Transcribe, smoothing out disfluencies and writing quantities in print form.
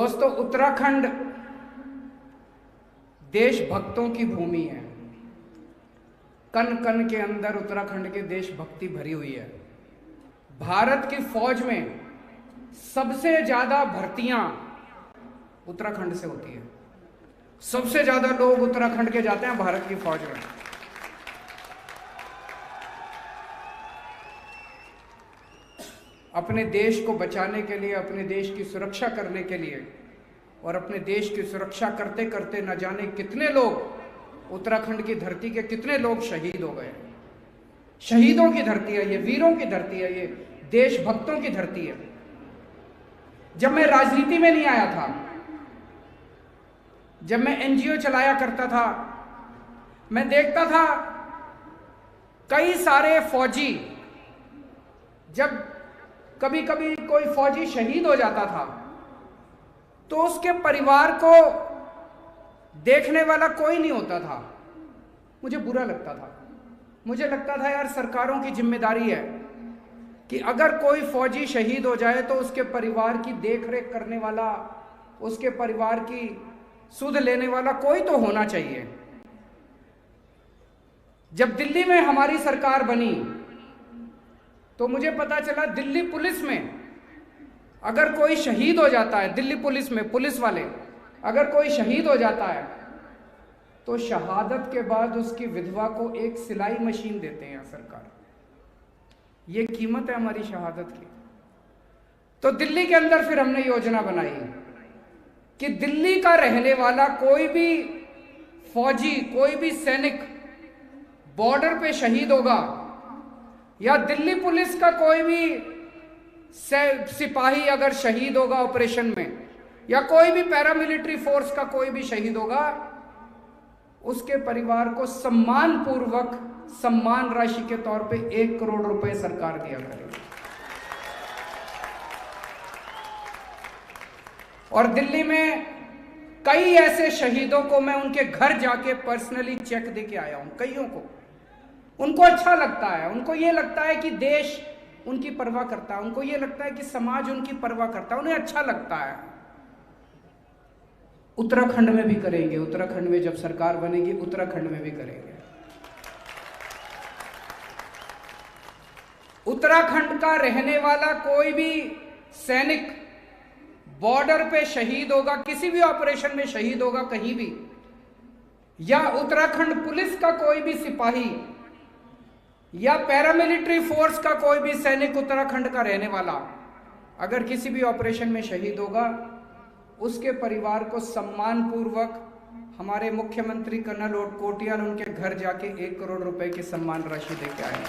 दोस्तों, उत्तराखंड देशभक्तों की भूमि है। कण कण के अंदर उत्तराखंड के देशभक्ति भरी हुई है। भारत की फौज में सबसे ज्यादा भर्तियां उत्तराखंड से होती है। सबसे ज्यादा लोग उत्तराखंड के जाते हैं भारत की फौज में। अपने देश को बचाने के लिए, अपने देश की सुरक्षा करने के लिए, और अपने देश की सुरक्षा करते करते न जाने कितने लोग, उत्तराखंड की धरती के कितने लोग शहीद हो गए। शहीदों की धरती है ये, वीरों की धरती है ये, देशभक्तों की धरती है। जब मैं राजनीति में नहीं आया था, जब मैं एनजीओ चलाया करता था, मैं देखता था कई सारे फौजी, जब कभी कभी कोई फौजी शहीद हो जाता था तो उसके परिवार को देखने वाला कोई नहीं होता था। मुझे बुरा लगता था। मुझे लगता था यार, सरकारों की जिम्मेदारी है कि अगर कोई फौजी शहीद हो जाए तो उसके परिवार की देखरेख करने वाला, उसके परिवार की सुध लेने वाला कोई तो होना चाहिए। जब दिल्ली में हमारी सरकार बनी तो मुझे पता चला दिल्ली पुलिस में अगर कोई शहीद हो जाता है, दिल्ली पुलिस में पुलिस वाले अगर कोई शहीद हो जाता है तो शहादत के बाद उसकी विधवा को एक सिलाई मशीन देते हैं सरकार। ये कीमत है हमारी शहादत की। तो दिल्ली के अंदर फिर हमने योजना बनाई कि दिल्ली का रहने वाला कोई भी फौजी, कोई भी सैनिक बॉर्डर पे शहीद होगा, या दिल्ली पुलिस का कोई भी सिपाही अगर शहीद होगा ऑपरेशन में, या कोई भी पैरामिलिट्री फोर्स का कोई भी शहीद होगा, उसके परिवार को सम्मान पूर्वक सम्मान राशि के तौर पे 1 करोड़ रुपए सरकार दिया करेगी। और दिल्ली में कई ऐसे शहीदों को मैं उनके घर जाके पर्सनली चेक देके आया हूं, कईयों को। उनको अच्छा लगता है, उनको ये लगता है कि देश उनकी परवाह करता है, उनको ये लगता है कि समाज उनकी परवाह करता है, उन्हें अच्छा लगता है। उत्तराखंड में भी करेंगे, उत्तराखंड में जब सरकार बनेगी उत्तराखंड में भी करेंगे। उत्तराखंड का रहने वाला कोई भी सैनिक बॉर्डर पे शहीद होगा, किसी भी ऑपरेशन में शहीद होगा कहीं भी, या उत्तराखंड पुलिस का कोई भी सिपाही या पैरामिलिट्री फोर्स का कोई भी सैनिक उत्तराखंड का रहने वाला अगर किसी भी ऑपरेशन में शहीद होगा, उसके परिवार को सम्मान पूर्वक हमारे मुख्यमंत्री कर्नल कोटियाल उनके घर जाके 1 करोड़ रुपए की सम्मान राशि देके आए।